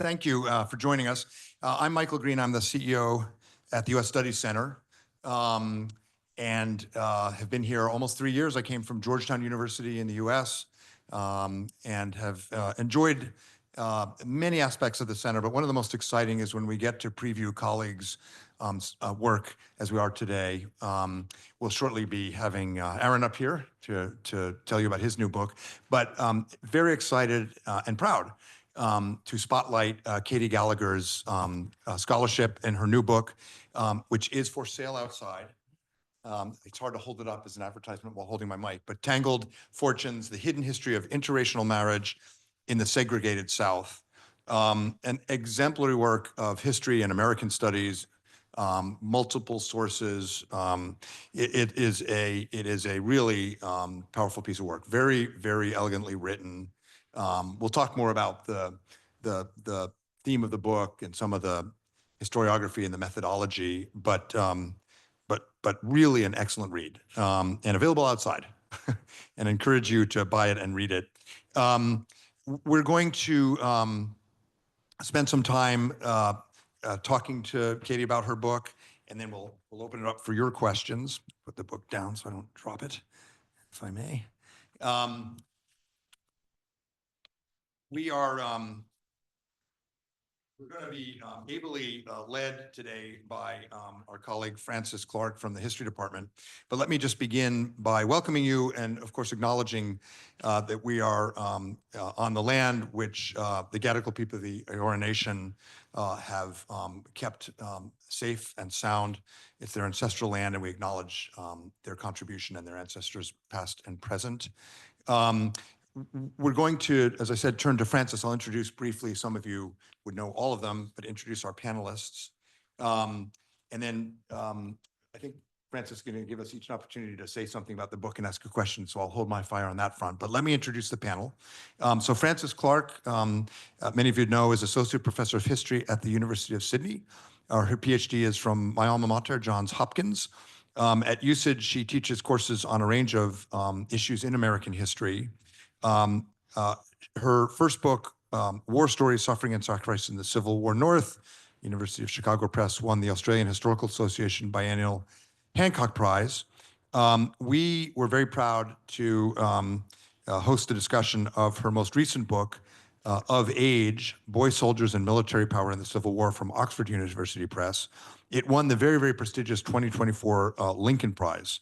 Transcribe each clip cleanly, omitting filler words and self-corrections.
Thank you for joining us. I'm Michael Green. I'm the CEO at the U.S. Studies Center and have been here almost 3 years. I came from Georgetown University in the U.S. And have enjoyed many aspects of the center, but one of the most exciting is when we get to preview colleagues' work as we are today. We'll shortly be having Aaron up here to tell you about his new book, but very excited and proud to spotlight Katie Gallagher's scholarship in her new book, which is for sale outside. It's hard to hold it up as an advertisement while holding my mic, but Tangled Fortunes, The Hidden History of Interracial Marriage in the Segregated South. An exemplary work of history and American studies, multiple sources. It is a really powerful piece of work, very, very elegantly written. We'll talk more about the theme of the book and some of the historiography and the methodology, but really an excellent read and available outside. And encourage you to buy it and read it. We're going to spend some time talking to Katie about her book, and then we'll open it up for your questions. Put the book down so I don't drop it, if I may. We're going to be ably led today by our colleague Frances Clarke from the History Department. But let me just begin by welcoming you and, of course, acknowledging that we are on the land which the Gadigal people of the Eora Nation have kept safe and sound. It's their ancestral land, and we acknowledge their contribution and their ancestors past and present. We're going to, as I said, turn to Frances. I'll introduce briefly. Some of you would know all of them, but introduce our panelists. And then I think Frances is going to give us each an opportunity to say something about the book and ask a question, so I'll hold my fire on that front. But let me introduce the panel. So Frances Clarke, many of you know, is Associate Professor of History at the University of Sydney. Her PhD is from my alma mater, Johns Hopkins. At USSC, she teaches courses on a range of issues in American history. Her first book, War Stories, Suffering and Sacrifice in the Civil War North, University of Chicago Press, won the Australian Historical Association Biennial Hancock Prize. We were very proud to host a discussion of her most recent book, Of Age, Boy Soldiers and Military Power in the Civil War, from Oxford University Press. It won the very, very prestigious 2024 Lincoln Prize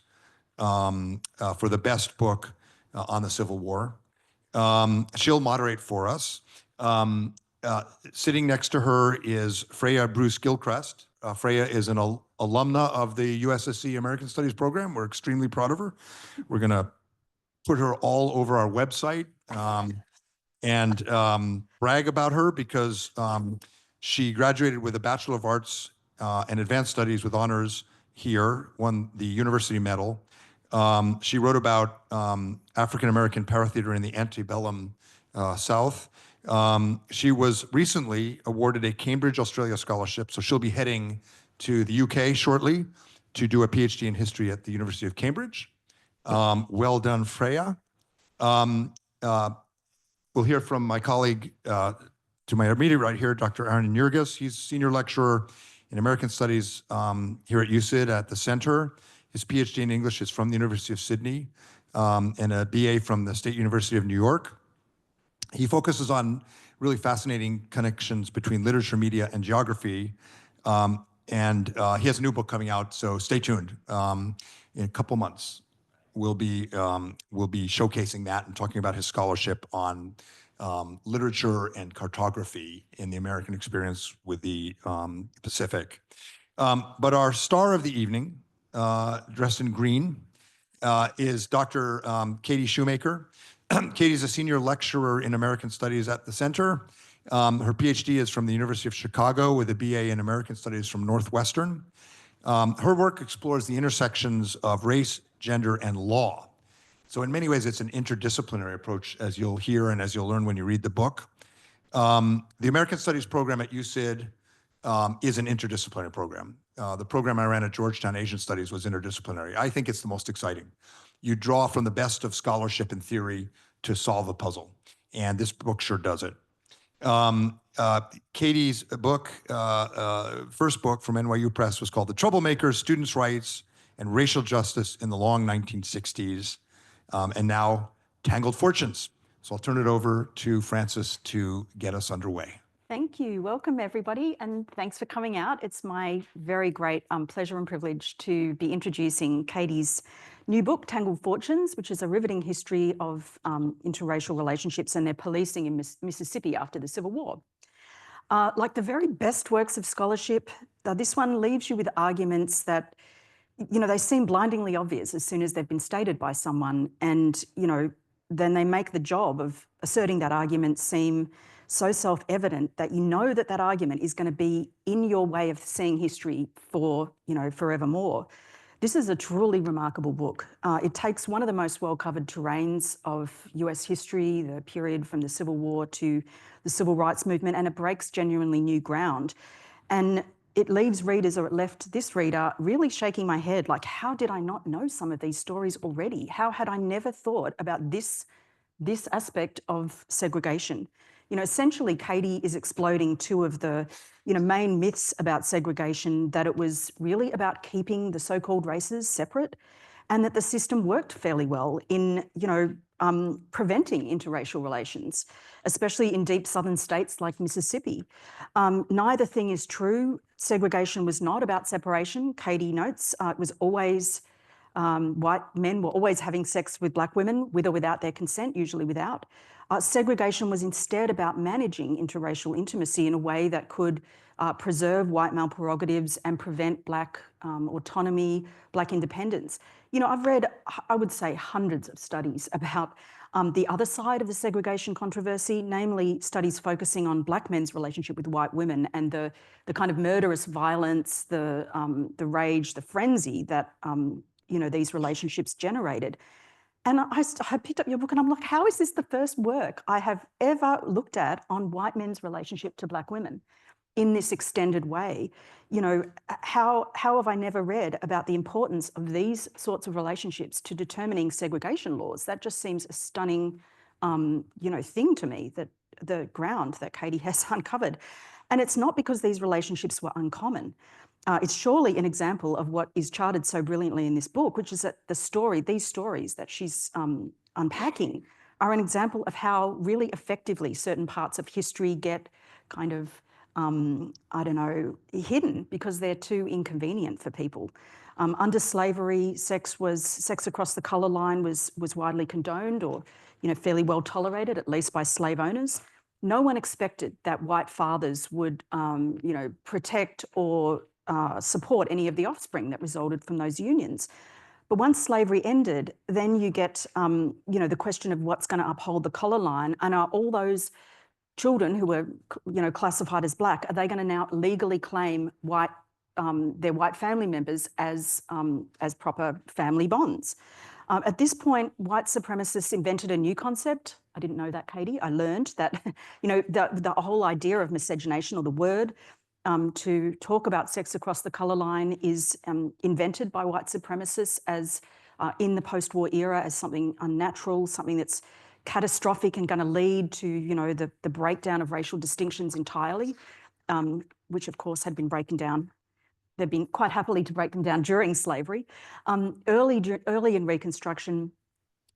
for the best book on the Civil War. She'll moderate for us. Sitting next to her is Freya Bruce Gilchrist. Freya is an alumna of the USSC American Studies program. We're extremely proud of her. We're going to put her all over our website and brag about her because she graduated with a Bachelor of Arts and Advanced Studies with honors here, won the University Medal. She wrote about African-American paratheater in the antebellum South. She was recently awarded a Cambridge, Australia scholarship, so she'll be heading to the UK shortly to do a PhD in history at the University of Cambridge. Well done, Freya. We'll hear from my colleague to my immediate right here, Dr Aaron Nyerges. He's Senior Lecturer in American Studies here at USSC at the Center. His PhD in English is from the University of Sydney and a BA from the State University of New York. He focuses on really fascinating connections between literature, media, and geography. And he has a new book coming out, so stay tuned. In a couple months, we'll be showcasing that and talking about his scholarship on literature and cartography in the American experience with the Pacific. But our star of the evening, dressed in green, is Dr. Katie Schumaker. Katie's a senior lecturer in American Studies at the Center. Her PhD is from the University of Chicago with a BA in American Studies from Northwestern. Her work explores the intersections of race, gender, and law. So in many ways, it's an interdisciplinary approach, as you'll hear and as you'll learn when you read the book. The American Studies program at USSC is an interdisciplinary program. The program I ran at Georgetown, Asian Studies, was interdisciplinary. I think it's the most exciting. You draw from the best of scholarship and theory to solve a puzzle, and this book sure does it. Katie's book, first book from NYU Press, was called The Troublemakers, Students' Rights and Racial Justice in the Long 1960s, and now Tangled Fortunes. So I'll turn it over to Frances to get us underway. Thank you. Welcome, everybody, and thanks for coming out. It's my very great pleasure and privilege to be introducing Katie's new book, Tangled Fortunes, which is a riveting history of interracial relationships and their policing in Mississippi after the Civil War. Like the very best works of scholarship, this one leaves you with arguments that, you know, they seem blindingly obvious as soon as they've been stated by someone, and, you know, then they make the job of asserting that argument seem so self-evident that you know that that argument is going to be in your way of seeing history for, you know, forevermore. This is a truly remarkable book. It takes one of the most well-covered terrains of US history, the period from the Civil War to the Civil Rights Movement, and it breaks genuinely new ground. And it leaves readers, or it left this reader, really shaking my head, like, how did I not know some of these stories already? How had I never thought about this aspect of segregation? You know, essentially, Katie is exploding two of the, you know, main myths about segregation, that it was really about keeping the so-called races separate, and that the system worked fairly well in, you know, preventing interracial relations, especially in deep southern states like Mississippi. Neither thing is true. Segregation was not about separation. Katie notes it was always white men were always having sex with black women, with or without their consent, usually without. Segregation was instead about managing interracial intimacy in a way that could preserve white male prerogatives and prevent black autonomy, black independence. You know, I've read, I would say, hundreds of studies about the other side of the segregation controversy, namely studies focusing on black men's relationship with white women and the kind of murderous violence, the rage, the frenzy that you know, these relationships generated. And I picked up your book and I'm like, how is this the first work I have ever looked at on white men's relationship to black women in this extended way? You know, how have I never read about the importance of these sorts of relationships to determining segregation laws? That just seems a stunning, you know, thing to me, that the ground that Katie has uncovered. And it's not because these relationships were uncommon. It's surely an example of what is charted so brilliantly in this book, which is that these stories that she's unpacking are an example of how really effectively certain parts of history get kind of, I don't know, hidden because they're too inconvenient for people. Under slavery, sex across the colour line was widely condoned, or, you know, fairly well tolerated, at least by slave owners. No one expected that white fathers would, you know, protect or support any of the offspring that resulted from those unions. But once slavery ended, then you get, you know, the question of what's going to uphold the collar line, and are all those children who were, you know, classified as black, are they going to now legally claim their white family members as proper family bonds? At this point, white supremacists invented a new concept. I didn't know that, Katie. I learned that, you know, the whole idea of miscegenation, or the word to talk about sex across the colour line, is invented by white supremacists as in the post-war era as something unnatural, something that's catastrophic and going to lead to, you know, the breakdown of racial distinctions entirely, which of course had been breaking down. They've been quite happily to break them down during slavery. Early in Reconstruction,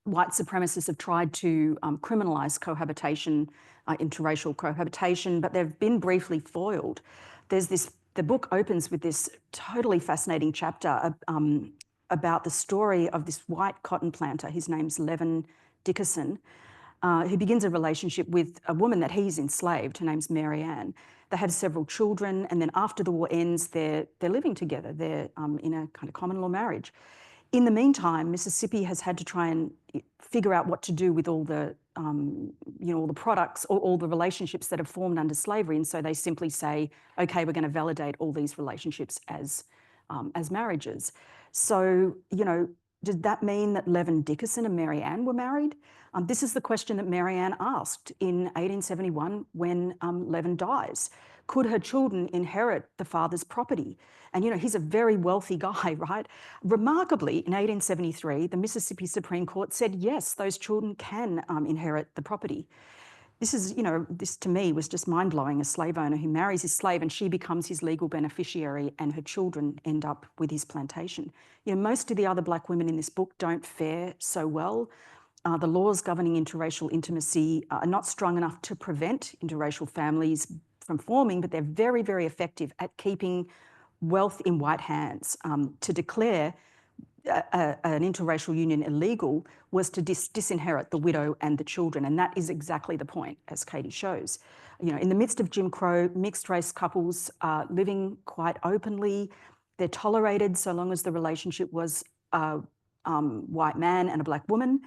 white supremacists have tried to criminalise cohabitation, interracial cohabitation, but they've been briefly foiled. The book opens with this totally fascinating chapter about the story of this white cotton planter. His name's Levin Dickerson, who begins a relationship with a woman that he's enslaved. Her name's Mary Ann. They have several children, and then after the war ends, they're living together. They're in a kind of common law marriage. In the meantime, Mississippi has had to try and figure out what to do with all the, you know, all the products, or all the relationships that have formed under slavery. And so they simply say, okay, we're going to validate all these relationships as marriages. So, you know, does that mean that Levin Dickerson and Mary Ann were married? This is the question that Mary Ann asked in 1871 when Levin dies. Could her children inherit the father's property? And, you know, he's a very wealthy guy, right? Remarkably, in 1873, the Mississippi Supreme Court said, yes, those children can inherit the property. this is, this to me was just mind-blowing. A slave owner who marries his slave and she becomes his legal beneficiary and her children end up with his plantation. Most of the other Black women in this book don't fare so well. The laws governing interracial intimacy are not strong enough to prevent interracial families from forming, but they're very, very effective at keeping wealth in white hands. To declare an interracial union illegal was to disinherit the widow and the children, and that is exactly the point, as Katie shows. In the midst of Jim Crow, mixed race couples are living quite openly. They're tolerated so long as the relationship was a white man and a Black woman.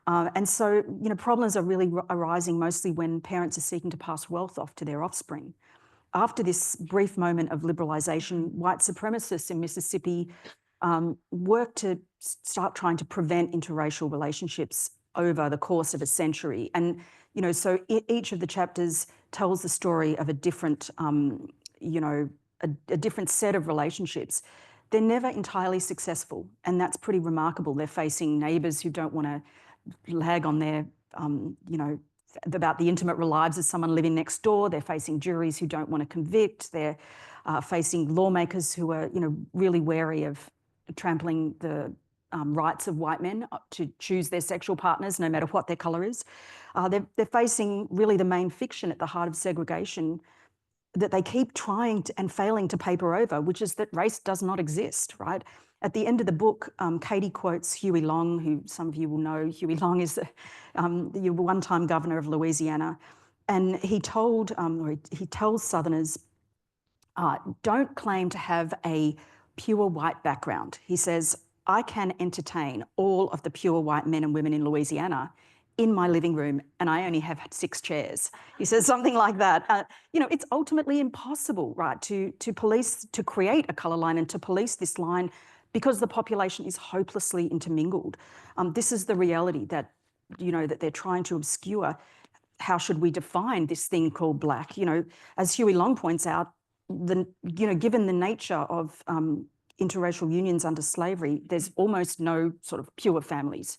And so, problems are really arising mostly when parents are seeking to pass wealth off to their offspring. After this brief moment of liberalisation, white supremacists in Mississippi worked to start trying to prevent interracial relationships over the course of a century. And, so each of the chapters tells the story of a different, a different set of relationships. They're never entirely successful, and that's pretty remarkable. They're facing neighbours who don't want to lag on their, about the intimate lives of someone living next door. They're facing juries who don't want to convict. They're facing lawmakers who are, really wary of trampling the rights of white men to choose their sexual partners, no matter what their colour is. They're facing really the main fiction at the heart of segregation that they keep trying to, and failing to paper over, which is that race does not exist, right? At the end of the book, Katie quotes Huey Long, who some of you will know. Huey Long is the one-time governor of Louisiana. And he told, he tells Southerners, don't claim to have a pure white background. He says, I can entertain all of the pure white men and women in Louisiana in my living room, and I only have 6 chairs. He says something like that. It's ultimately impossible, right, to create a colour line and to police this line because the population is hopelessly intermingled. This is the reality that, that they're trying to obscure. How should we define this thing called Black? As Huey Long points out, given the nature of interracial unions under slavery, there's almost no sort of pure families.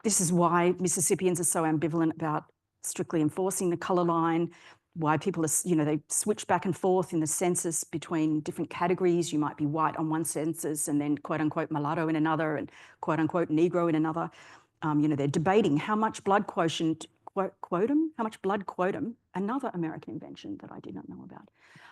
This is why Mississippians are so ambivalent about strictly enforcing the colour line, why people are, they switch back and forth in the census between different categories. You might be white on one census and then quote unquote mulatto in another and quote unquote Negro in another. They're debating how much blood quotient, how much blood quotum, another American invention that I did not know about.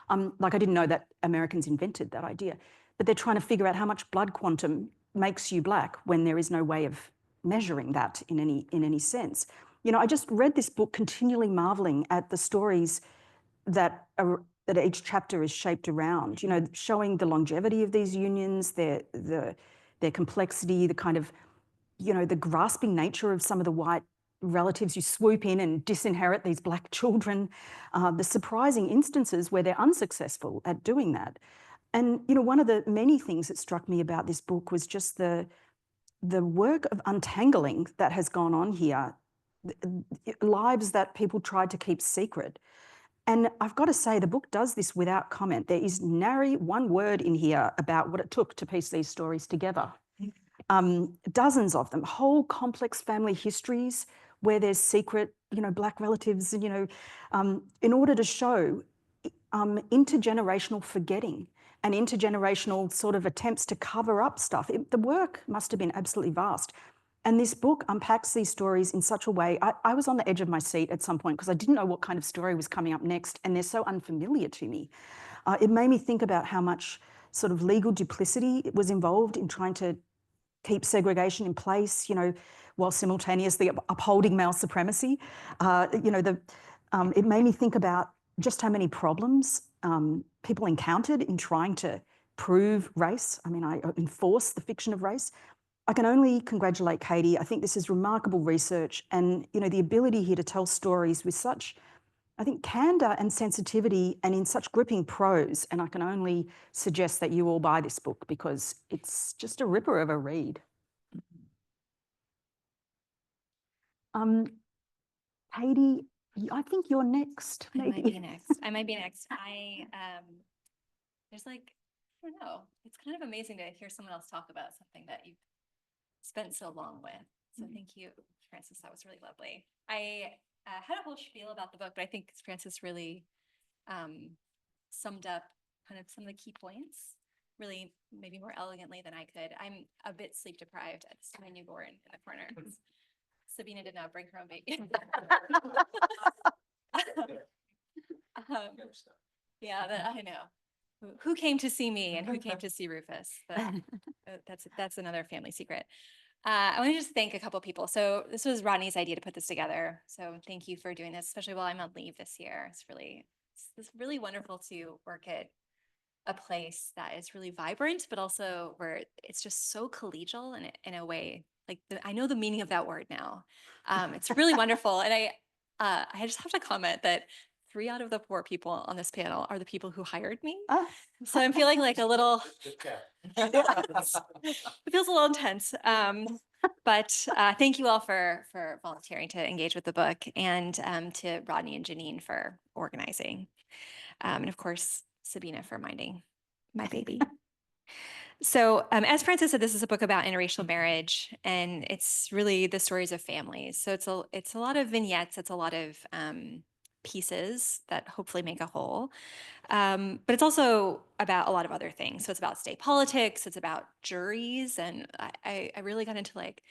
I didn't know that Americans invented that idea, but they're trying to figure out how much blood quantum makes you Black when there is no way of measuring that in any sense. I just read this book continually marveling at the stories that each chapter is shaped around, showing the longevity of these unions, their complexity, the kind of, the grasping nature of some of the white relatives who swoop in and disinherit these Black children, the surprising instances where they're unsuccessful at doing that. And, one of the many things that struck me about this book was just the work of untangling that has gone on here, lives that people tried to keep secret. And I've got to say, the book does this without comment. There is nary one word in here about what it took to piece these stories together. Dozens of them, whole complex family histories where there's secret, Black relatives, in order to show intergenerational forgetting and intergenerational sort of attempts to cover up stuff. The work must have been absolutely vast. And this book unpacks these stories in such a way. I was on the edge of my seat at some point because I didn't know what kind of story was coming up next, and they're so unfamiliar to me. It made me think about how much sort of legal duplicity was involved in trying to keep segregation in place, while simultaneously upholding male supremacy. It made me think about just how many problems people encountered in trying to prove race. I enforce the fiction of race. I can only congratulate Katie. I think this is remarkable research, and the ability here to tell stories with such, I think, candor and sensitivity and in such gripping prose. And I can only suggest that you all buy this book because it's just a ripper of a read. Katie, I think you're next. Maybe. I might be next. I might be next. There's I don't know. It's kind of amazing to hear someone else talk about something that you've spent so long with. So thank you, Frances. That was really lovely. I had a whole spiel about the book, but I think Frances really summed up kind of some of the key points, really maybe more elegantly than I could. I'm a bit sleep deprived. I just have my newborn in the corner. Sabina did not bring her own baby. Um, yeah, I know. Who came to see me and who came to see Rufus? That's another family secret. I want to just thank a couple people. So this was Rodney's idea to put this together. So thank you for doing this, especially while I'm on leave this year. It's really wonderful to work at a place that is really vibrant, but also where it's just so collegial in a way. Like I know the meaning of that word now. It's really wonderful, and I just have to comment that 3 out of the 4 people on this panel are the people who hired me. Oh. So I'm feeling like a little. It feels a little intense. But thank you all for volunteering to engage with the book, and to Rodney and Janine for organizing. And of course, Sabina for minding my baby. So as Frances said, this is a book about interracial marriage, and it's really the stories of families. So it's a lot of vignettes. It's a lot of pieces that hopefully make a whole. But it's also about a lot of other things. So it's about state politics. It's about juries. And I really got into like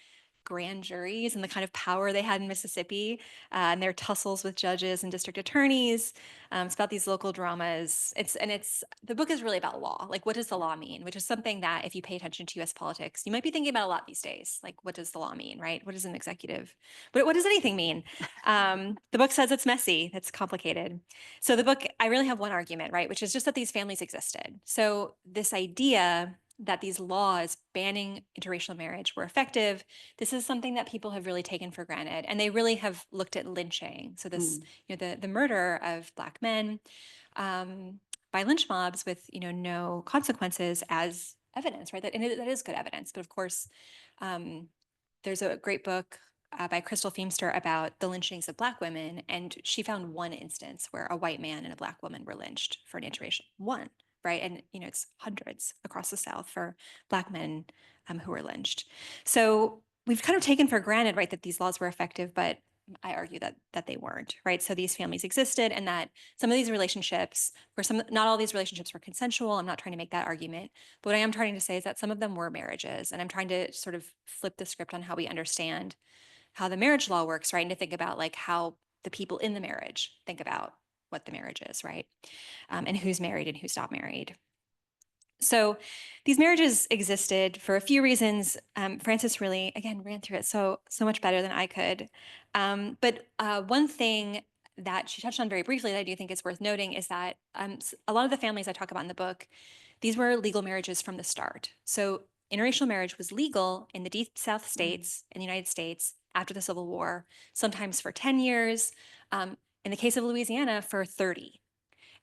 grand juries and the kind of power they had in Mississippi, and their tussles with judges and district attorneys. It's about these local dramas. The book is really about law. Like, what does the law mean? Which is something that if you pay attention to US politics, you might be thinking about a lot these days. Like, what does the law mean, right? What does an executive, but what does anything mean? The book says it's messy, it's complicated. So the book, I really have one argument, right? Which is just that these families existed. So this idea that these laws banning interracial marriage were effective, this is something that people have really taken for granted. And they really have looked at lynching. So this, the murder of Black men by lynch mobs with, no consequences as evidence, right? And that is good evidence. But of course, there's a great book by Crystal Feimster about the lynchings of Black women, and she found one instance where a white man and a Black woman were lynched for an interracial one, right? And it's hundreds across the South for Black men who were lynched. So we've kind of taken for granted, right, that these laws were effective, but I argue that they weren't, right? So these families existed, and that some of these relationships, not all these relationships were consensual. I'm not trying to make that argument, but what I am trying to say is that some of them were marriages, and I'm trying to sort of flip the script on how we understand how the marriage law works, right? And to think about like how the people in the marriage think about what the marriage is, right? And who's married and who's not married. So these marriages existed for a few reasons. Frances really, again, ran through it so much better than I could. But one thing that she touched on very briefly that I do think is worth noting is that a lot of the families I talk about in the book, these were legal marriages from the start. So interracial marriage was legal in the deep South states in the United States after the Civil War, sometimes for 10 years, in the case of Louisiana, for 30.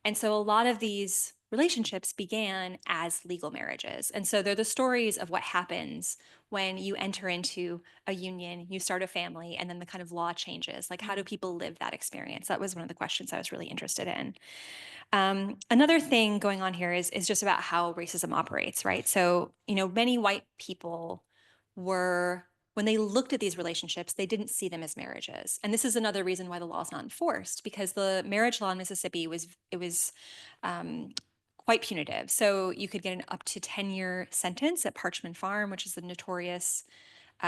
And so a lot of these relationships began as legal marriages. And so they're the stories of what happens when you enter into a union, you start a family, and then the kind of law changes. Like, how do people live that experience? That was one of the questions I was really interested in. Another thing going on here is just about how racism operates, right? So, many white people when they looked at these relationships, they didn't see them as marriages. And this is another reason why the law is not enforced, because the marriage law in Mississippi was quite punitive. So you could get an up to 10-year sentence at Parchman Farm, which is the notorious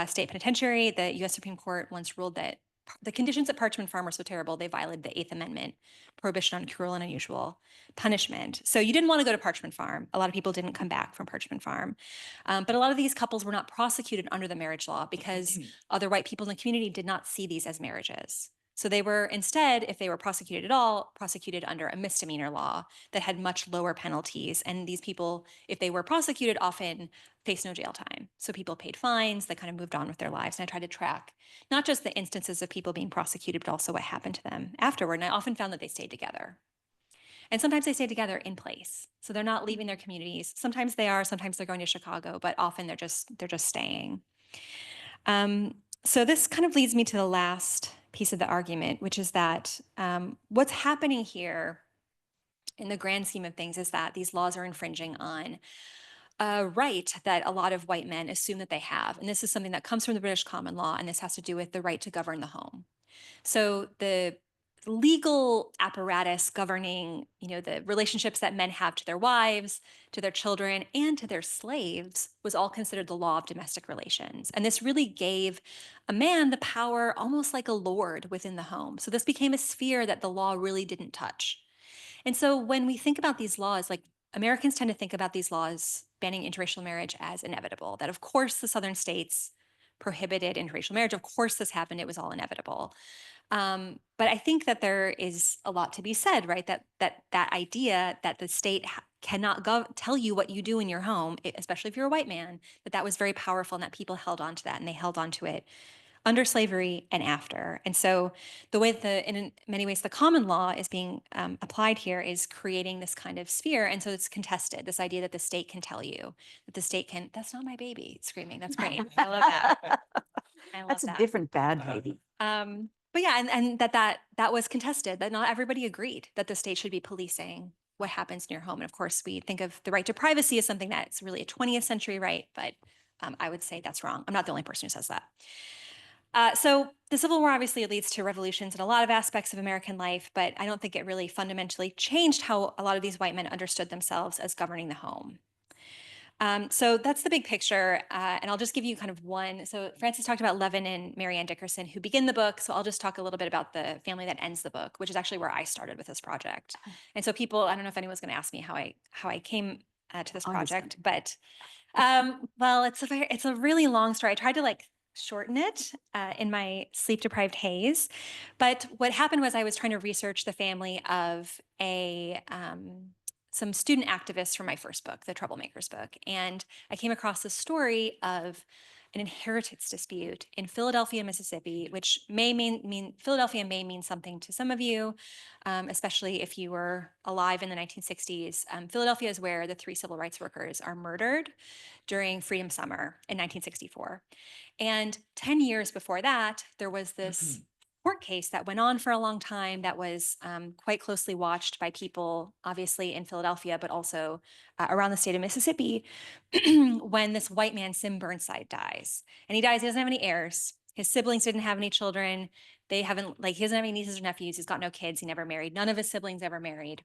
state penitentiary. The U.S. Supreme Court once ruled that the conditions at Parchman Farm were so terrible, they violated the Eighth Amendment, prohibition on cruel and unusual punishment. So you didn't want to go to Parchman Farm. A lot of people didn't come back from Parchman Farm. But a lot of these couples were not prosecuted under the marriage law because other white people in the community did not see these as marriages. So they were instead, if they were prosecuted at all, prosecuted under a misdemeanor law that had much lower penalties. And these people, if they were prosecuted, often faced no jail time. So people paid fines, they kind of moved on with their lives. And I tried to track not just the instances of people being prosecuted, but also what happened to them afterward. And I often found that they stayed together. And sometimes they stay together in place. So they're not leaving their communities. Sometimes they are, sometimes they're going to Chicago, but often they're just staying. So this kind of leads me to the last piece of the argument, which is that what's happening here in the grand scheme of things is that these laws are infringing on a right that a lot of white men assume that they have. And this is something that comes from the British common law, and this has to do with the right to govern the home. So the legal apparatus governing, the relationships that men have to their wives, to their children, and to their slaves was all considered the law of domestic relations. And this really gave a man the power almost like a lord within the home. So this became a sphere that the law really didn't touch. And so when we think about these laws, like Americans tend to think about these laws banning interracial marriage as inevitable, that of course the southern states prohibited interracial marriage. Of course this happened. It was all inevitable. But I think that there is a lot to be said, right? That idea that the state cannot tell you what you do in your home, especially if you're a white man, that was very powerful and that people held on to that, and they held on to it under slavery and after. And so the way that in many ways the common law is being applied here is creating this kind of sphere. And so it's contested, this idea that the state can tell you, that the state can, that's not my baby screaming. That's great. I love that. I love That's a that. different bad baby. But yeah, and that was contested, that not everybody agreed that the state should be policing what happens in your home. And of course, we think of the right to privacy as something that's really a 20th century right, but I would say that's wrong. I'm not the only person who says that. So the Civil War obviously leads to revolutions in a lot of aspects of American life, but I don't think it really fundamentally changed how a lot of these white men understood themselves as governing the home. So that's the big picture, and I'll just give you kind of one. So Frances talked about Levin and Mary Ann Dickerson, who begin the book. So I'll just talk a little bit about the family that ends the book, which is actually where I started with this project. And so people, I don't know if anyone's going to ask me how I came to this project, but well, it's a really long story. I tried to shorten it in my sleep deprived haze, but what happened was I was trying to research the family of some student activists from my first book, the Troublemakers book. And I came across the story of an inheritance dispute in Philadelphia, Mississippi, which may mean Philadelphia may mean something to some of you, especially if you were alive in the 1960s. Philadelphia is where the 3 civil rights workers are murdered during Freedom Summer in 1964. And 10 years before that, there was this court case that went on for a long time that was quite closely watched by people, obviously in Philadelphia, but also around the state of Mississippi, when this white man, Sim Burnside, dies. And he dies, he doesn't have any heirs. His siblings didn't have any children. He doesn't have any nieces or nephews. He's got no kids. He never married. None of his siblings ever married.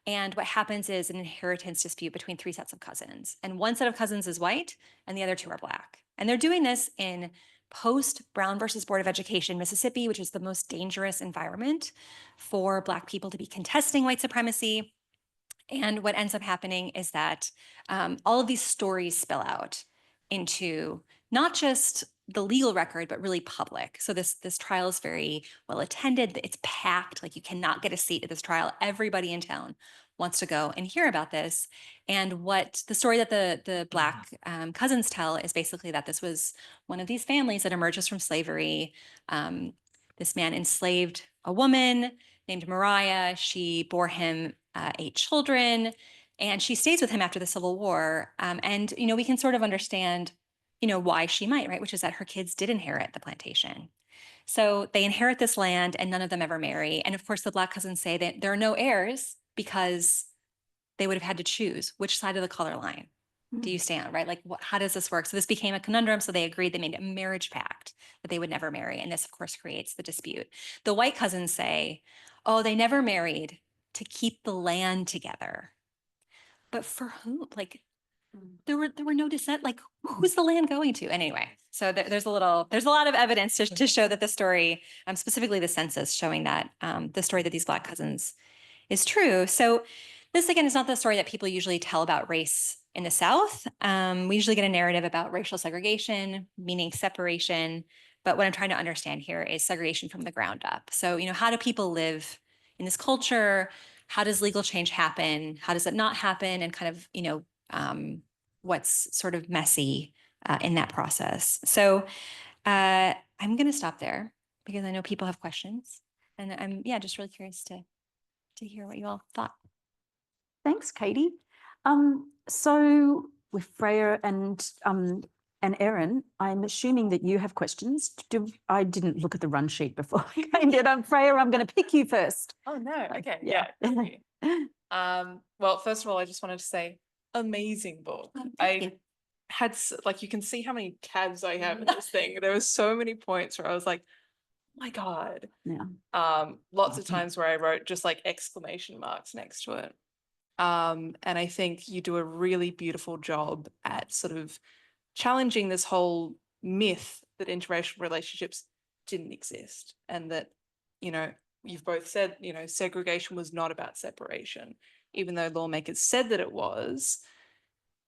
And what happens is an inheritance dispute between 3 sets of cousins. And one set of cousins is white and the other 2 are black. And they're doing this in post Brown versus Board of Education, Mississippi, which is the most dangerous environment for Black people to be contesting white supremacy. And what ends up happening is that all of these stories spill out into not just the legal record, but really public. So this trial is very well attended. It's packed. Like, you cannot get a seat at this trial. Everybody in town wants to go and hear about this. And what the story that the Black cousins tell is basically that this was one of these families that emerges from slavery. This man enslaved a woman named Mariah. She bore him 8 children, and she stays with him after the Civil War. And we can sort of understand why she might, right? Which is that her kids did inherit the plantation. So they inherit this land and none of them ever marry. And of course, the Black cousins say that there are no heirs because they would have had to choose which side of the color line do you stand, right? Like, how does this work? So this became a conundrum. So they agreed, they made a marriage pact that they would never marry. And this, of course, creates the dispute. The white cousins say, oh, they never married to keep the land together. But for whom? Like, there were no descent. Like, who's the land going to? Anyway, so there's a lot of evidence to show that the story, specifically the census, showing that the story that these Black cousins is true. So this, again, is not the story that people usually tell about race in the South. We usually get a narrative about racial segregation, meaning separation. But what I'm trying to understand here is segregation from the ground up. So, how do people live in this culture? How does legal change happen? How does it not happen? And kind of, what's sort of messy in that process. So I'm going to stop there because I know people have questions. And I'm, just really curious to hear what you all thought. Thanks, Katie. So with Freya and Aaron, I'm assuming that you have questions. I didn't look at the run sheet before I came in. Freya, I'm going to pick you first. Oh no, okay, yeah. Thank you. Well, first of all, I just wanted to say, amazing book. I had, you can see how many tabs I have in this thing. There were so many points where I was like, my God. Yeah. Lots of times where I wrote just like exclamation marks next to it. And I think you do a really beautiful job at sort of challenging this whole myth that interracial relationships didn't exist, and that, you know, you've both said, you know, segregation was not about separation, even though lawmakers said that it was.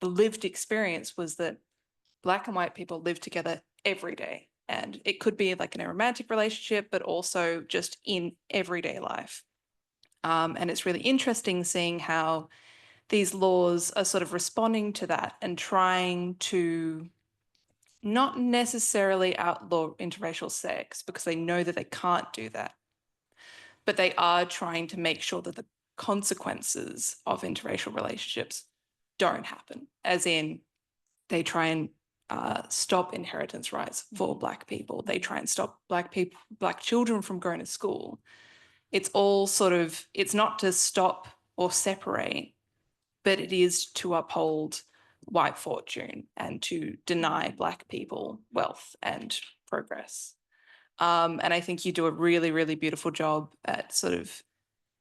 The lived experience was that Black and white people live together every day. And it could be like in a romantic relationship, but also just in everyday life. And it's really interesting seeing how these laws are sort of responding to that and trying to not necessarily outlaw interracial sex, because they know that they can't do that. But they are trying to make sure that the consequences of interracial relationships don't happen, as in they try and stop inheritance rights for Black people. They try and stop Black children from going to school. It's all sort of, it's not to stop or separate, but it is to uphold white fortune and to deny Black people wealth and progress. And I think you do a really, really beautiful job at sort of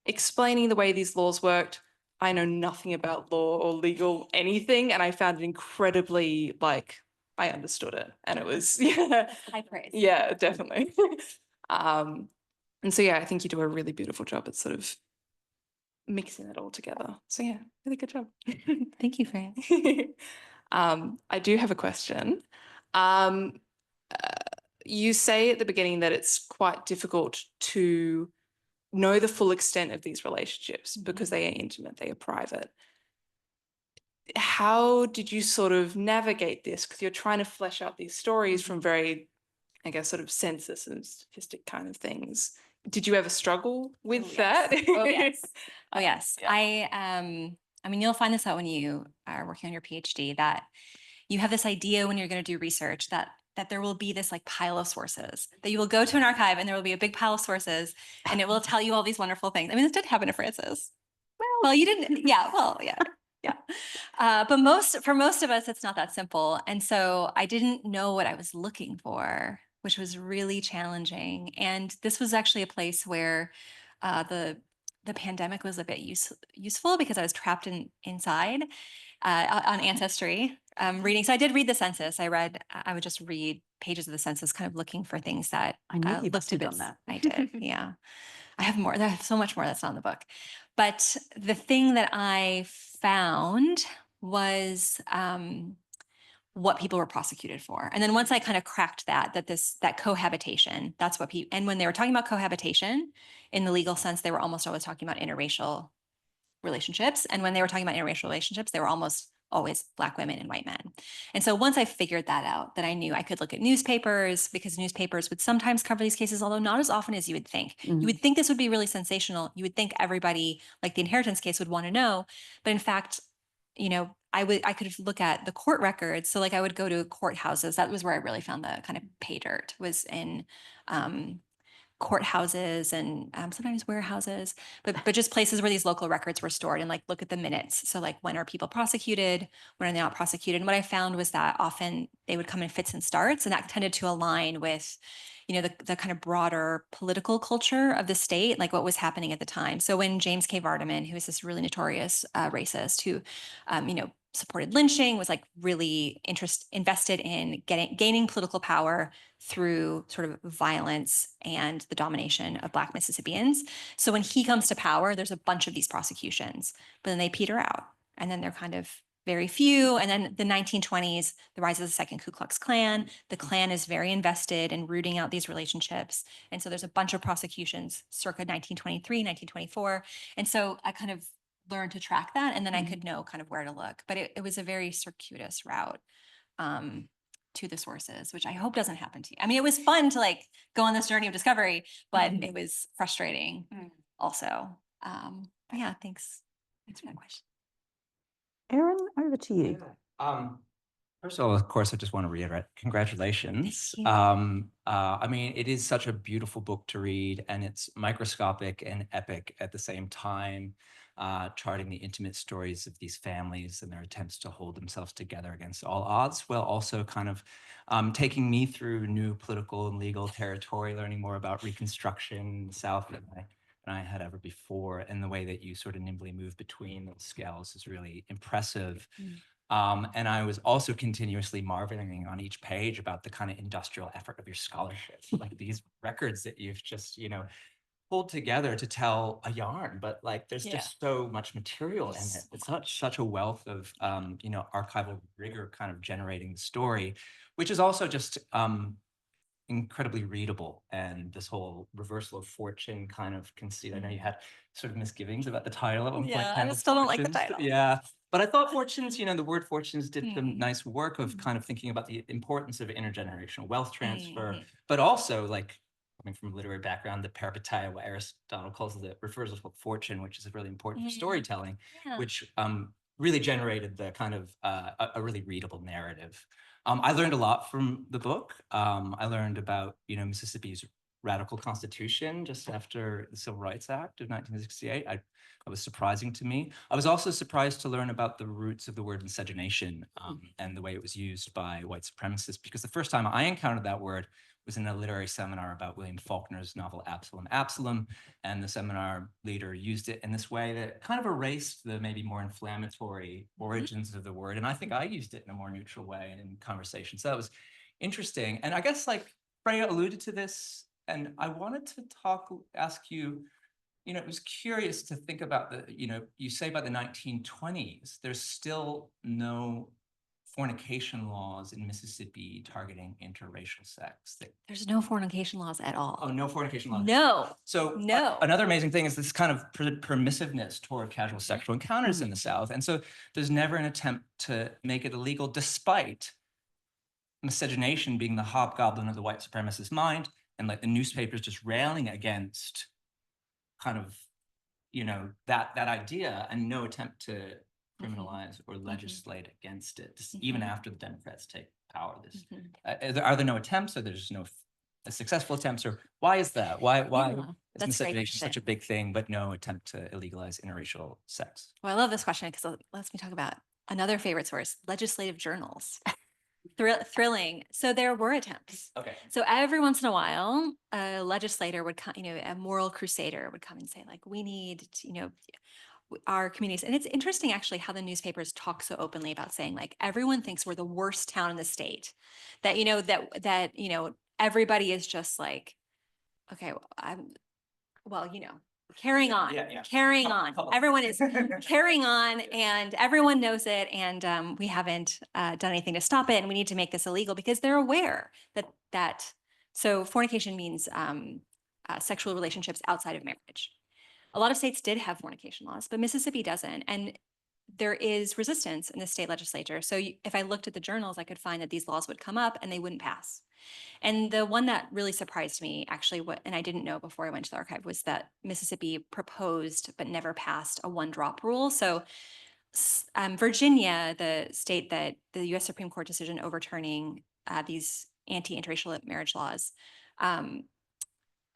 explaining the way these laws worked. I know nothing about law or legal anything, and I found it incredibly, like, I understood it, and it was, yeah, High praise. yeah, definitely. And so, yeah, I think you do a really beautiful job at sort of mixing it all together. So yeah, really good job. Thank you, Fran. I do have a question. You say at the beginning that it's quite difficult to know the full extent of these relationships because they are intimate, they are private. How did you sort of navigate this? Because you're trying to flesh out these stories from very, I guess, sort of census and statistic kind of things. Did you ever struggle with that? Oh, yes. Oh, yes. Yeah. I mean, you'll find this out when you are working on your PhD, that you have this idea when you're going to do research that there will be this like pile of sources, that you will go to an archive and there will be a big pile of sources and it will tell you all these wonderful things. I mean, this did happen to Frances. Well, you didn't. Yeah. Well, yeah. Yeah. But for most of us, it's not that simple. And so I didn't know what I was looking for, which was really challenging. And this was actually a place where the pandemic was a bit useful, because I was trapped inside on Ancestry reading. So I did read the census. I would just read pages of the census, kind of looking for things that I knew you looked must a have bit. done that. I did. Yeah. I have more. There's so much more that's not in the book. But the thing that I found was what people were prosecuted for. And then once I kind of cracked that cohabitation, that's what people, and when they were talking about cohabitation in the legal sense, they were almost always talking about interracial relationships. And when they were talking about interracial relationships, they were almost always Black women and white men. And so once I figured that out, that I knew I could look at newspapers, because newspapers would sometimes cover these cases, although not as often as you would think. Mhm. You would think this would be really sensational. You would think everybody, like the inheritance case, would want to know. But in fact, you know, I could look at the court records. So like I would go to courthouses. That was where I really found the kind of pay dirt, was in courthouses and sometimes warehouses, but just places where these local records were stored, and like look at the minutes. So like, when are people prosecuted? When are they not prosecuted? And what I found was that often they would come in fits and starts, and that tended to align with, you know, the kind of broader political culture of the state, like what was happening at the time. So when James K. Vardaman, who is this really notorious racist who, you know, supported lynching, was like really invested in gaining political power through sort of violence and the domination of Black Mississippians. So when he comes to power, there's a bunch of these prosecutions, but then they peter out, and then they're kind of very few. And then the 1920s, the rise of the second Ku Klux Klan. The Klan is very invested in rooting out these relationships. And so there's a bunch of prosecutions circa 1923, 1924. And so I kind of learned to track that, and then I could know kind of where to look. But it was a very circuitous route to the sources, which I hope doesn't happen to you. I mean, it was fun to like go on this journey of discovery, but it was frustrating also. But yeah, thanks. Thanks for that question. Aaron, over to you. First of all, of course, I just want to reiterate congratulations. Thank you. I mean, it is such a beautiful book to read, and it's microscopic and epic at the same time. charting the intimate stories of these families and their attempts to hold themselves together against all odds, while also kind of taking me through new political and legal territory, learning more about Reconstruction in the South than I had ever before. And the way that you sort of nimbly move between those scales is really impressive. And I was also continuously marveling on each page about the kind of industrial effort of your scholarship, like these records that you've just, pulled together to tell a yarn, but like there's just so much material in it. It's such a wealth of, archival rigor kind of generating the story, which is also just incredibly readable. And this whole reversal of fortune kind of conceit. I know you had sort of misgivings about the title at one point. I still don't like the title. Yeah. But I thought Fortunes, the word Fortunes did some nice work of kind of thinking about the importance of intergenerational wealth transfer, but also like coming from a literary background, the peripeteia, what Aristotle calls the reversal of fortune, which is really important for storytelling, which really generated the kind of a really readable narrative. I learned a lot from the book. I learned about, Mississippi's radical constitution just after the Civil Rights Act of 1968. That was surprising to me. I was also surprised to learn about the roots of the word miscegenation and the way it was used by white supremacists, because the first time I encountered that word was in a literary seminar about William Faulkner's novel Absalom, Absalom, and the seminar leader used it in this way that kind of erased the maybe more inflammatory origins of the word. And I think I used it in a more neutral way and in conversation. So that was interesting. And I guess like Freya alluded to this, and I wanted to ask you, it was curious to think about you say by the 1920s, there's still no fornication laws in Mississippi targeting interracial sex. There's no fornication laws at all. Oh, no fornication laws. No. So No. Another amazing thing is this kind of permissiveness toward casual sexual encounters in the South. And so there's never an attempt to make it illegal, despite miscegenation being the hobgoblin of the white supremacist mind, and like the newspapers just railing against kind of, that idea, and no attempt to criminalize or legislate against it, even after the Democrats take power. Are there no attempts, or there's no successful attempts, or why is that? Why is miscegenation such a big thing, but no attempt to illegalize interracial sex? Well, I love this question because it lets me talk about another favorite source, legislative journals. Thrilling. So there were attempts. Okay. So every once in a while, a legislator would come, a moral crusader would come and say, like, we need, our communities. And it's interesting actually how the newspapers talk so openly about saying, like, everyone thinks we're the worst town in the state, that, everybody is just like, okay, carrying on, carrying on. Everyone is carrying on, and everyone knows it. And we haven't done anything to stop it. And we need to make this illegal because they're aware that so fornication means sexual relationships outside of marriage. A lot of states did have fornication laws, but Mississippi doesn't. And there is resistance in the state legislature. So if I looked at the journals, I could find that these laws would come up and they wouldn't pass. And the one that really surprised me, actually, and I didn't know before I went to the archive, was that Mississippi proposed but never passed a one-drop rule. So Virginia, the state that the U.S. Supreme Court decision overturning these anti-interracial marriage laws,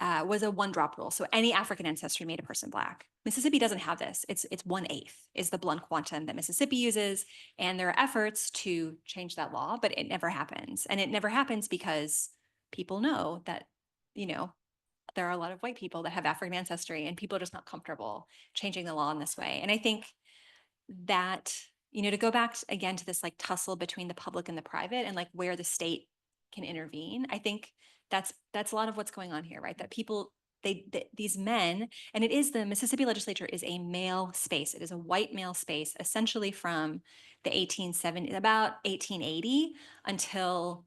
was a one-drop rule. So any African ancestry made a person Black. Mississippi doesn't have this. It's 1/8 is the blunt quantum that Mississippi uses. And there are efforts to change that law, but it never happens. And it never happens because people know that, there are a lot of white people that have African ancestry, and people are just not comfortable changing the law in this way. And I think that, to go back again to this like tussle between the public and the private and like where the state can intervene, I think that's a lot of what's going on here, right? That people, these men, and it is the Mississippi legislature is a male space. It is a white male space, essentially from the 1870s, about 1880 until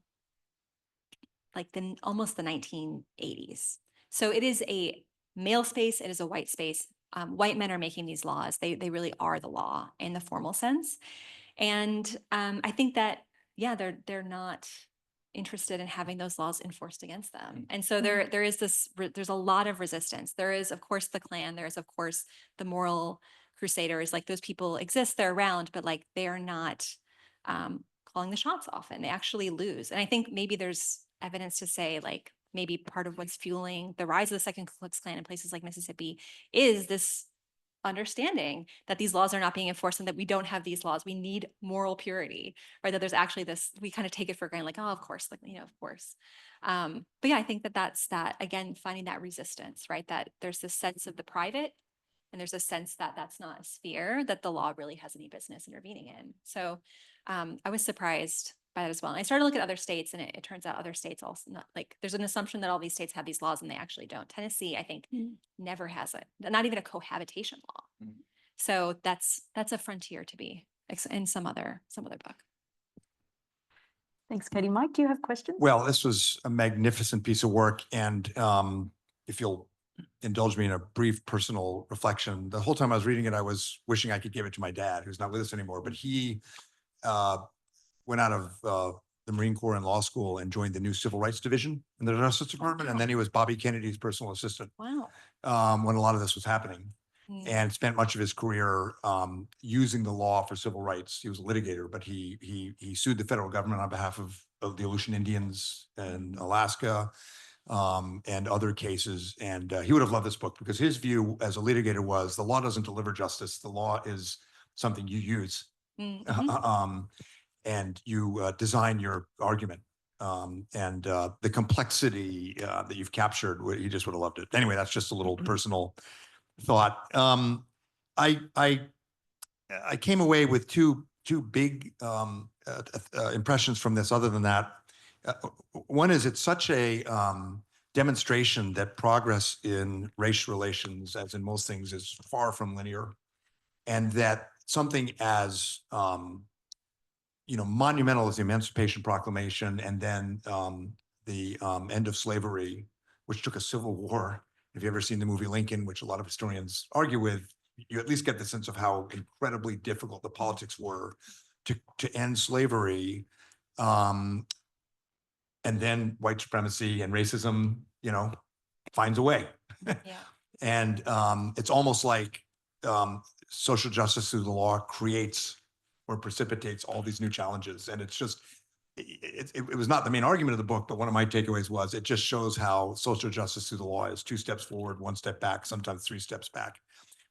like almost the 1980s. So it is a male space. It is a white space. White men are making these laws. They really are the law in the formal sense. And I think that, they're not interested in having those laws enforced against them. And so there is there's a lot of resistance. There is, of course, the Klan. There is, of course, the moral crusaders. Like those people exist, they're around, but like they are not calling the shots often. They actually lose. And I think maybe there's evidence to say like maybe part of what's fueling the rise of the Second Ku Klux Klan in places like Mississippi is this understanding that these laws are not being enforced and that we don't have these laws. We need moral purity, right? That there's actually this, we kind of take it for granted, like, oh, of course, like, you know, of course. But yeah, I think that that's that, again, finding that resistance, right? That there's this sense of the private and there's a sense that that's not a sphere that the law really has any business intervening in. So I was surprised by that as well. And I started to look at other states, and it turns out other states also not, like, there's an assumption that all these states have these laws and they actually don't. Tennessee, I think, never has it, not even a cohabitation law. So that's a frontier to be in some other book. Thanks, Katie. Mike, do you have questions? Well, this was a magnificent piece of work. And if you'll indulge me in a brief personal reflection, the whole time I was reading it, I was wishing I could give it to my dad, who's not with us anymore. But he went out of the Marine Corps and law school and joined the new Civil Rights Division in the Justice Department. And then he was Bobby Kennedy's personal assistant Wow. when a lot of this was happening. And spent much of his career using the law for civil rights. He was a litigator, but he sued the federal government on behalf of the Aleutian Indians in Alaska and other cases. And he would have loved this book because his view as a litigator was the law doesn't deliver justice. The law is something you use and you design your argument. And the complexity that you've captured, he just would have loved it. Anyway, that's just a little personal thought. I came away with two big impressions from this. Other than that, one is it's such a demonstration that progress in race relations, as in most things, is far from linear, and that something as monumental as the Emancipation Proclamation and then the end of slavery, which took a civil war. If you've ever seen the movie Lincoln, which a lot of historians argue with, you at least get the sense of how incredibly difficult the politics were to end slavery. And then white supremacy and racism, finds a way. Yeah. And it's almost like social justice through the law creates or precipitates all these new challenges. And it's just, it was not the main argument of the book, but one of my takeaways was it just shows how social justice through the law is 2 steps forward, 1 step back, sometimes 3 steps back.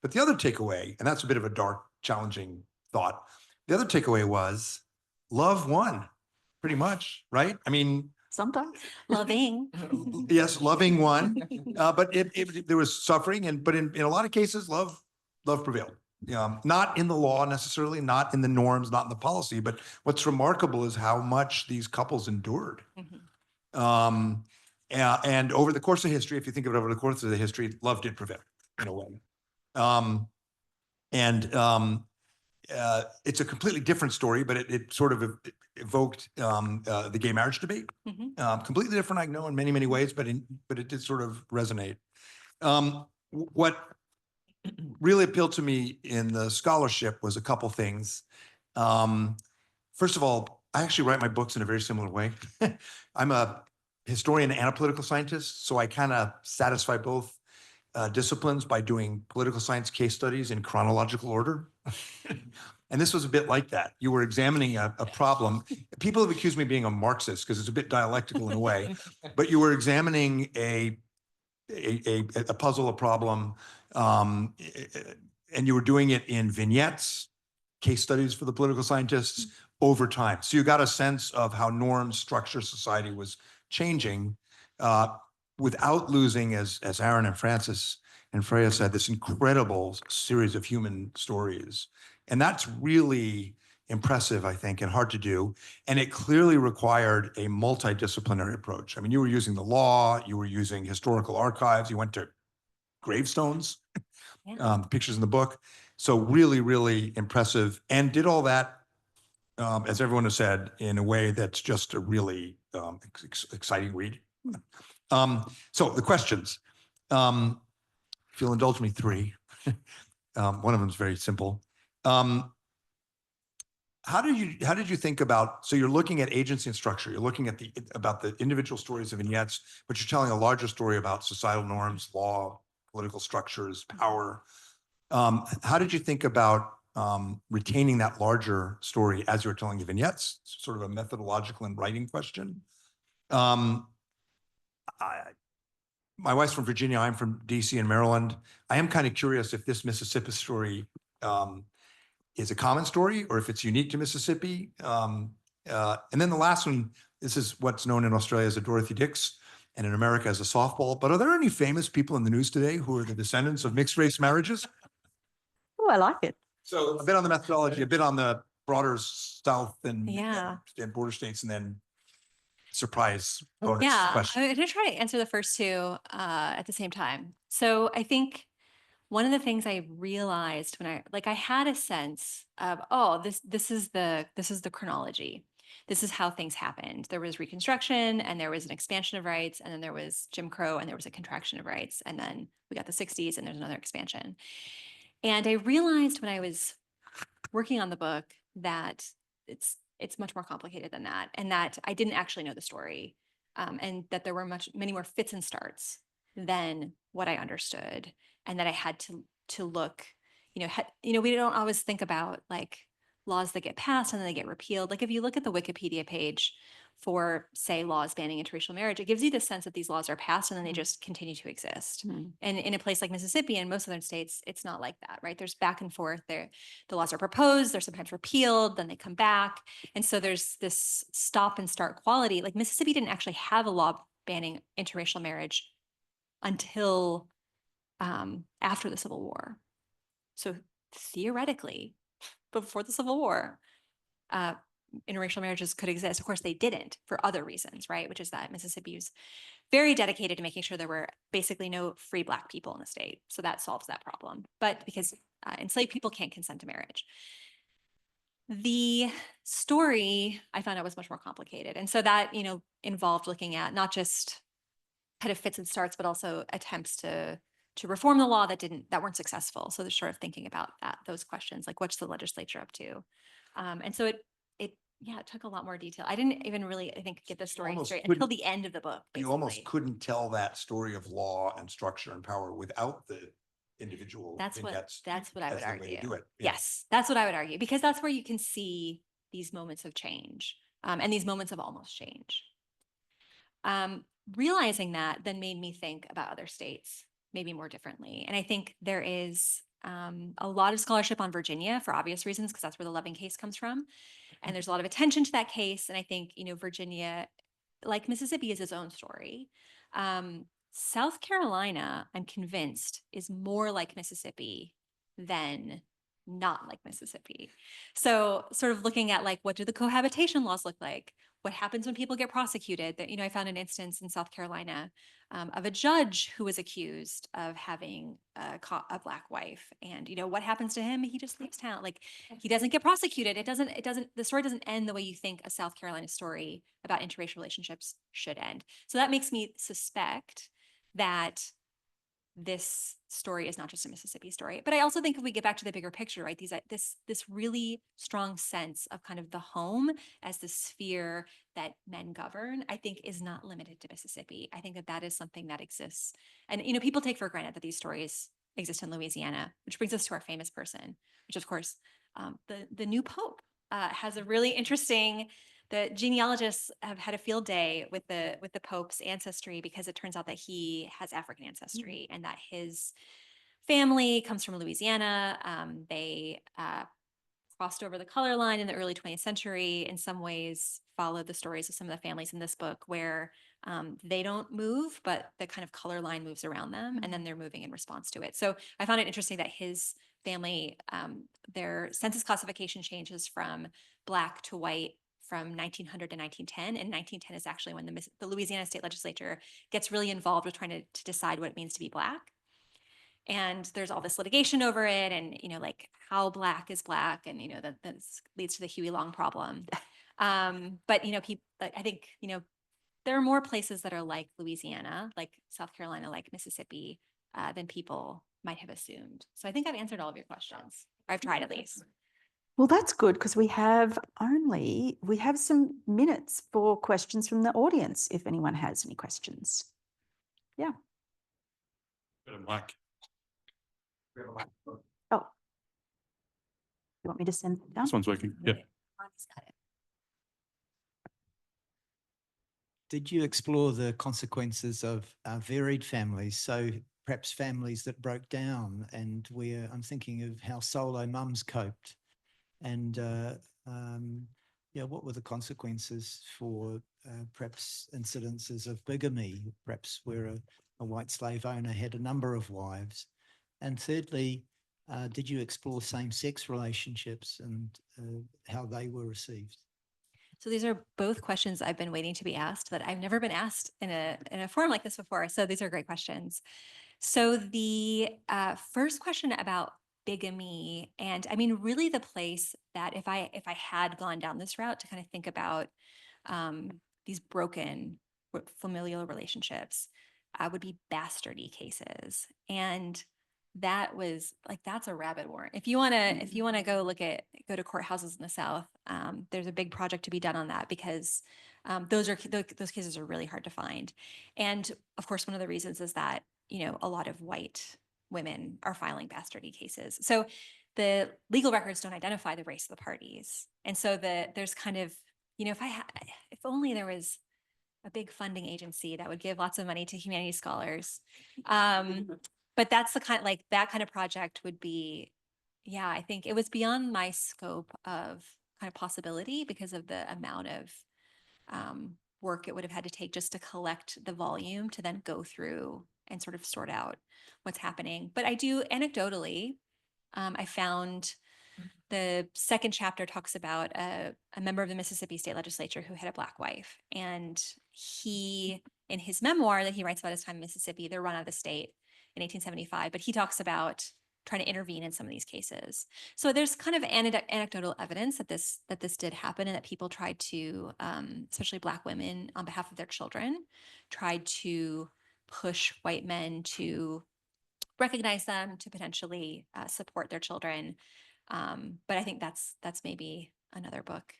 But the other takeaway, and that's a bit of a dark, challenging thought. The other takeaway was love won, pretty much, right? I mean, Sometimes. Loving. yes, loving won, but there was suffering, but in a lot of cases, love prevailed. Not in the law necessarily, not in the norms, not in the policy, but what's remarkable is how much these couples endured. And over the course of history, if you think of it over the course of the history, love did prevail in a way. It's a completely different story, but it sort of evoked the gay marriage debate. Completely different, I know, in many, many ways, but it did sort of resonate. What really appealed to me in the scholarship was a couple things. First of all, I actually write my books in a very similar way. I'm a historian and a political scientist, so I kind of satisfy both disciplines by doing political science case studies in chronological order. And this was a bit like that. You were examining a problem. People have accused me of being a Marxist because it's a bit dialectical in a way, but you were examining a puzzle, a problem, and you were doing it in vignettes, case studies for the political scientists over time. So you got a sense of how norms, structure, society was changing without losing, as Aaron and Frances and Freya said, this incredible series of human stories. And that's really impressive, I think, and hard to do. And it clearly required a multidisciplinary approach. I mean, you were using the law, you were using historical archives, you went to gravestones, the pictures in the book. So really, really impressive, and did all that, as everyone has said, in a way that's just a really exciting read. So the questions, if you'll indulge me, 3. One of them is very simple. How did you think about, so you're looking at agency and structure, you're looking at about the individual stories of vignettes, but you're telling a larger story about societal norms, law, political structures, power. How did you think about retaining that larger story as you were telling the vignettes? Sort of a methodological and writing question. my wife's from Virginia. I'm from DC and Maryland. I am kind of curious if this Mississippi story is a common story or if it's unique to Mississippi. And then the last one, this is what's known in Australia as a Dorothy Dix and in America as a softball. But are there any famous people in the news today who are the descendants of mixed race marriages? Oh, I like it. So a bit on the methodology, a bit on the broader South Yeah. and border states, and then surprise bonus Yeah, question. I'm gonna try to answer the first two at the same time. So I think one of the things I realized when I had a sense of, oh, this is the chronology. This is how things happened. There was Reconstruction, and there was an expansion of rights, and then there was Jim Crow, and there was a contraction of rights, and then we got the 60s, and there's another expansion. And I realized when I was working on the book that it's much more complicated than that, and that I didn't actually know the story, and that there were many more fits and starts than what I understood, and that I had to look, we don't always think about like laws that get passed and then they get repealed. Like if you look at the Wikipedia page for, say, laws banning interracial marriage, it gives you the sense that these laws are passed and then they just continue to exist. And in a place like Mississippi and most southern states, it's not like that, right? There's back and forth. The laws are proposed, they're sometimes repealed, then they come back. And so there's this stop and start quality. Like Mississippi didn't actually have a law banning interracial marriage until after the Civil War. So theoretically, before the Civil War, interracial marriages could exist. Of course, they didn't for other reasons, right? Which is that Mississippi was very dedicated to making sure there were basically no free Black people in the state. So that solves that problem. But because enslaved people can't consent to marriage. The story I found out was much more complicated. And so that, involved looking at not just kind of fits and starts, but also attempts to reform the law that weren't successful. So they're sort of thinking about those questions, like what's the legislature up to? And so it took a lot more detail. I didn't even really, I think, get the story straight until the end of the book. Basically. You almost couldn't tell that story of law and structure and power without the individual vignettes. That's what I would argue. Do it. Yeah. Yes, that's what I would argue, because that's where you can see these moments of change and these moments of almost change. Realizing that then made me think about other states maybe more differently. And I think there is a lot of scholarship on Virginia for obvious reasons, because that's where the Loving case comes from. And there's a lot of attention to that case. And I think, Virginia, like Mississippi, is its own story. South Carolina, I'm convinced, is more like Mississippi than not like Mississippi. So sort of looking at like, what do the cohabitation laws look like? What happens when people get prosecuted? That, I found an instance in South Carolina of a judge who was accused of having a Black wife, and what happens to him? He just leaves town. Like he doesn't get prosecuted. The story doesn't end the way you think a South Carolina story about interracial relationships should end. So that makes me suspect that this story is not just a Mississippi story. But I also think if we get back to the bigger picture, right, this really strong sense of kind of the home as the sphere that men govern, I think is not limited to Mississippi. I think that is something that exists. And, people take for granted that these stories exist in Louisiana, which brings us to our famous person, which of course, the new Pope has a really interesting. The genealogists have had a field day with the Pope's ancestry, because it turns out that he has African ancestry and that his family comes from Louisiana. They crossed over the color line in the early 20th century, in some ways followed the stories of some of the families in this book where they don't move, but the kind of color line moves around them, and then they're moving in response to it. So I found it interesting that his family, their census classification changes from Black to white from 1900 to 1910, and 1910 is actually when the Louisiana state legislature gets really involved with trying to decide what it means to be Black. And there's all this litigation over it, and like how Black is Black, and that leads to the Huey Long problem. But people, I think there are more places that are like Louisiana, like South Carolina, like Mississippi, than people might have assumed. So I think I've answered all of your questions. Or I've tried at least. Well, that's good, because we have some minutes for questions from the audience, if anyone has any questions. Yeah. Mike. Oh. You want me to send it down? This one's working. Yeah. Ronnie's got it. did you explore the consequences of varied families? So perhaps families that broke down, and where I'm thinking of how solo mums coped, and what were the consequences for perhaps incidences of bigamy, perhaps where a white slave owner had a number of wives? And thirdly, did you explore same-sex relationships and how they were received? So these are both questions I've been waiting to be asked that I've never been asked in a forum like this before. So these are great questions. So the first question about bigamy, and I mean, really the place that if I had gone down this route to kind of think about these broken familial relationships, would be bastardy cases. And that was like, that's a rabbit warren. If you want to go to courthouses in the South, there's a big project to be done on that, because those cases are really hard to find. And of course, one of the reasons is that, a lot of white women are filing bastardy cases. So the legal records don't identify the race of the parties. And so there's kind of, if only there was a big funding agency that would give lots of money to humanities scholars. But that's the that kind of project would be, yeah, I think it was beyond my scope of kind of possibility because of the amount of work it would have had to take just to collect the volume to then go through and sort of sort out what's happening. But I do anecdotally, I found the second chapter talks about a member of the Mississippi State Legislature who had a Black wife. And he, in his memoir that he writes about his time in Mississippi, they're run out of the state in 1875, but he talks about trying to intervene in some of these cases. So there's kind of anecdotal evidence that this did happen, and that people tried to, especially Black women on behalf of their children, tried to push white men to recognize them, to potentially support their children. But I think that's maybe another book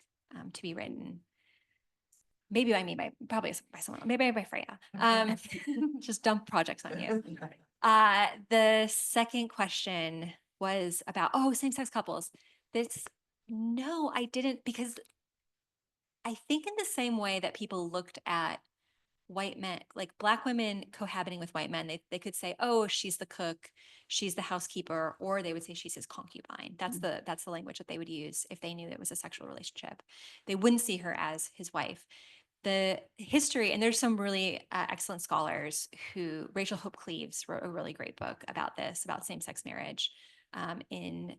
to be written. Maybe by me, probably by someone, maybe by Freya. Just dump projects on you. The second question was about, same-sex couples. No, I didn't, because I think in the same way that people looked at white men, like Black women cohabiting with white men, they could say, oh, she's the cook, she's the housekeeper, or they would say she's his concubine. That's the language that they would use if they knew it was a sexual relationship. They wouldn't see her as his wife. The history, and there's some really excellent scholars Rachel Hope Cleaves wrote a really great book about this, about same-sex marriage in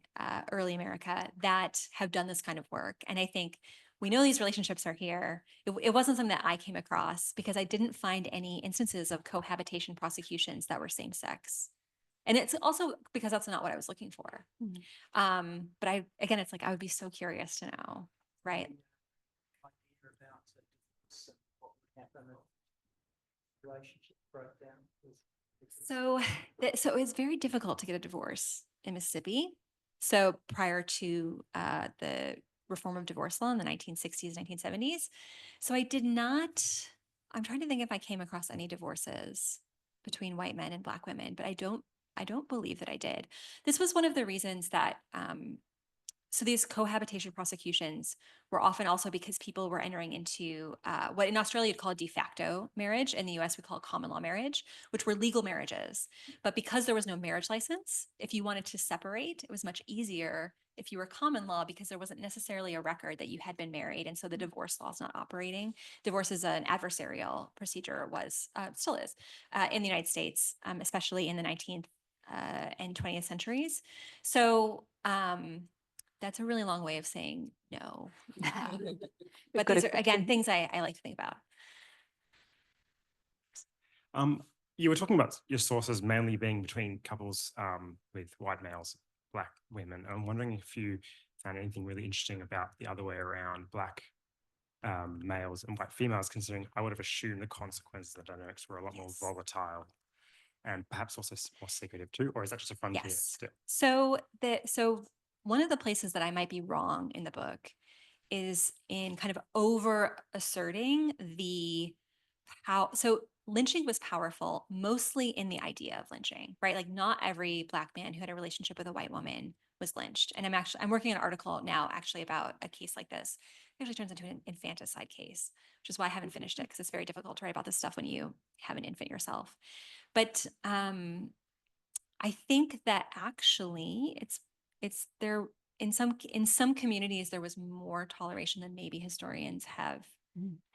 early America, that have done this kind of work. And I think we know these relationships are here. It wasn't something that I came across because I didn't find any instances of cohabitation prosecutions that were same-sex. And it's also because that's not what I was looking for. Mm-hmm. But it's like, I would be so curious to know, right? So it's very difficult to get a divorce in Mississippi. So prior to the reform of divorce law in the 1960s, 1970s. So I'm trying to think if I came across any divorces between white men and Black women, but I don't believe that I did. This was one of the reasons that, so these cohabitation prosecutions were often also because people were entering into what in Australia you'd call a de facto marriage. In the US, we call it common law marriage, which were legal marriages. But because there was no marriage license, if you wanted to separate, it was much easier if you were common law, because there wasn't necessarily a record that you had been married. And so the divorce law is not operating. Divorce is an adversarial procedure, still is, in the United States, especially in the 19th and 20th centuries. So that's a really long way of saying no. But these are, again, things I like to think about. You were talking about your sources mainly being between couples with white males, Black women. I'm wondering if you found anything really interesting about the other way around, Black males and white females, considering I would have assumed the consequences of the dynamics were a lot more volatile and perhaps also more secretive too, or is that just a frontier still? So one of the places that I might be wrong in the book is in kind of over asserting so lynching was powerful mostly in the idea of lynching, right? Like not every Black man who had a relationship with a white woman was lynched. And I'm working on an article now actually about a case like this. It actually turns into an infanticide case, which is why I haven't finished it, because it's very difficult to write about this stuff when you have an infant yourself. But I think that actually it's there in some communities there was more toleration than maybe historians have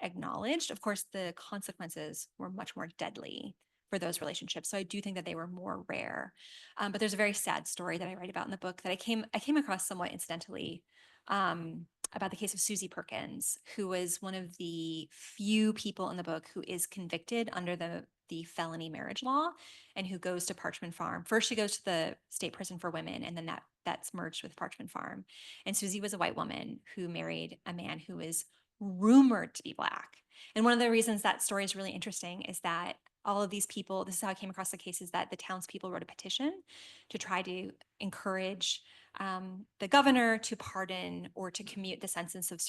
acknowledged. Of course, the consequences were much more deadly for those relationships. So I do think that they were more rare. But there's a very sad story that I write about in the book that I came across somewhat incidentally, about the case of Susie Perkins, who was one of the few people in the book who is convicted under the felony marriage law and who goes to Parchman Farm. First, she goes to the state prison for women, and then that's merged with Parchman Farm. And Susie was a white woman who married a man who was rumored to be Black. And one of the reasons that story is really interesting is that all of these people, this is how I came across the case, is that the townspeople wrote a petition to try to encourage the governor to pardon or to commute the sentence of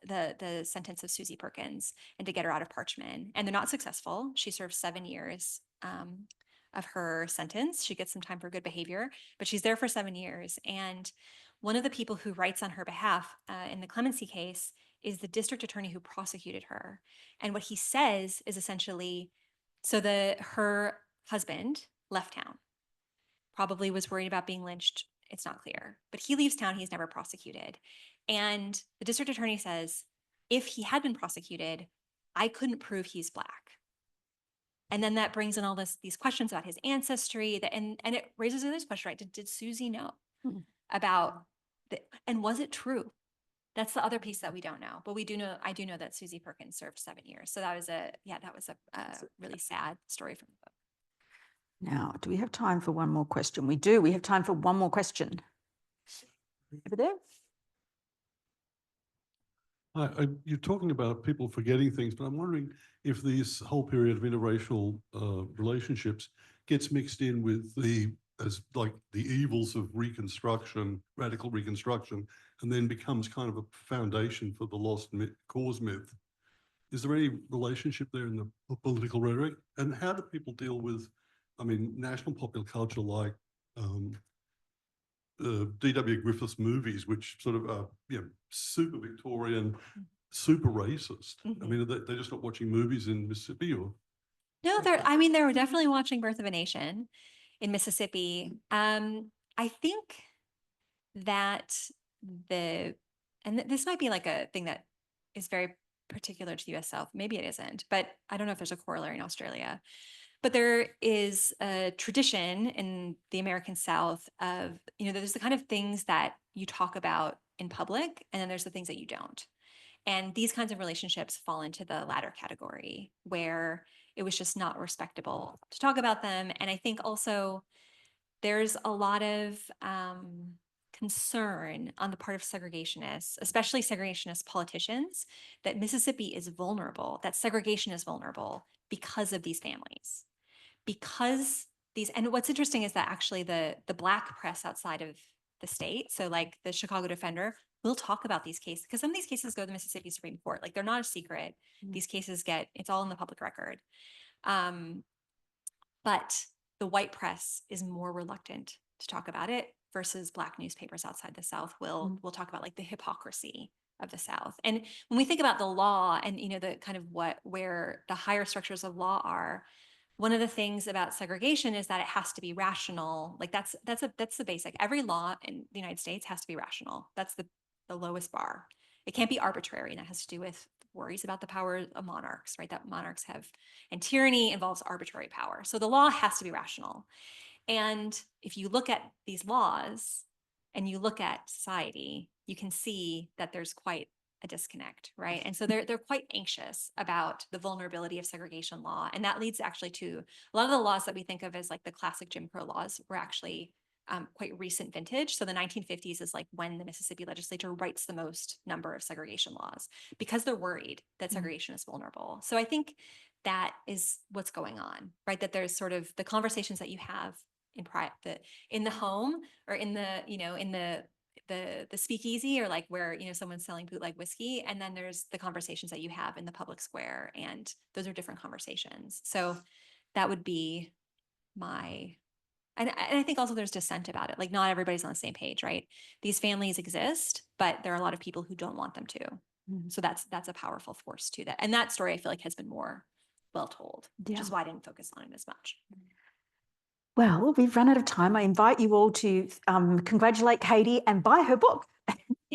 the sentence of Susie Perkins and to get her out of Parchman. And they're not successful. She serves 7 years of her sentence. She gets some time for good behavior, but she's there for 7 years. And one of the people who writes on her behalf in the clemency case is the district attorney who prosecuted her. And what he says is essentially, her husband left town, probably was worried about being lynched. It's not clear, but he leaves town. He's never prosecuted. And the district attorney says, if he had been prosecuted, I couldn't prove he's Black. And then that brings in all these questions about his ancestry, and it raises this question, right? Did Susie know about and was it true? That's the other piece that we don't know, but I do know that Susie Perkins served 7 years. So that was a really sad story from the book. Now, do we have time for one more question? We do. We have time for one more question. Over there. You're talking about people forgetting things, but I'm wondering if this whole period of interracial relationships gets mixed in with the evils of Reconstruction, radical Reconstruction, and then becomes kind of a foundation for the lost cause myth. Is there any relationship there in the political rhetoric? And how do people deal with, national popular culture like D.W. Griffith's movies, which sort of are super Victorian, super racist? They're just not watching movies in Mississippi, or? No, they were definitely watching Birth of a Nation in Mississippi. I think that this might be like a thing that is very particular to the US South. Maybe it isn't, but I don't know if there's a corollary in Australia. But there is a tradition in the American South of, there's the kind of things that you talk about in public, and then there's the things that you don't. And these kinds of relationships fall into the latter category, where it was just not respectable to talk about them. And I think also there's a lot of concern on the part of segregationists, especially segregationist politicians, that Mississippi is vulnerable, that segregation is vulnerable because of these families. And what's interesting is that actually the Black press outside of the state, so like the Chicago Defender, will talk about these cases, because some of these cases go to the Mississippi Supreme Court. Like, they're not a secret. These cases it's all in the public record. But the white press is more reluctant to talk about it versus Black newspapers outside the South will talk about like the hypocrisy of the South. And when we think about the law and, the kind of where the higher structures of law are, one of the things about segregation is that it has to be rational. Like that's the basic. Every law in the United States has to be rational. That's the lowest bar. It can't be arbitrary, and that has to do with worries about the power of monarchs, right? That monarchs have, and tyranny involves arbitrary power. So the law has to be rational. And if you look at these laws and you look at society, you can see that there's quite a disconnect, right? And so they're quite anxious about the vulnerability of segregation law. And that leads actually to a lot of the laws that we think of as like the classic Jim Crow laws were actually quite recent vintage. So the 1950s is like when the Mississippi legislature writes the most number of segregation laws, because they're worried that segregation is vulnerable. So I think that is what's going on, right? That there's sort of the conversations that you have in the home, or in the speakeasy, or like where someone's selling bootleg whiskey, and then there's the conversations that you have in the public square, and those are different conversations. So that would be my And I think also there's dissent about it. Like not everybody's on the same page, right? These families exist, but there are a lot of people who don't want them to. Mhm. So that's a powerful force to that. And that story I feel like has been more well told, which is Yeah. why I didn't focus on it as much. Well, we've run out of time. I invite you all to congratulate Katie and buy her book.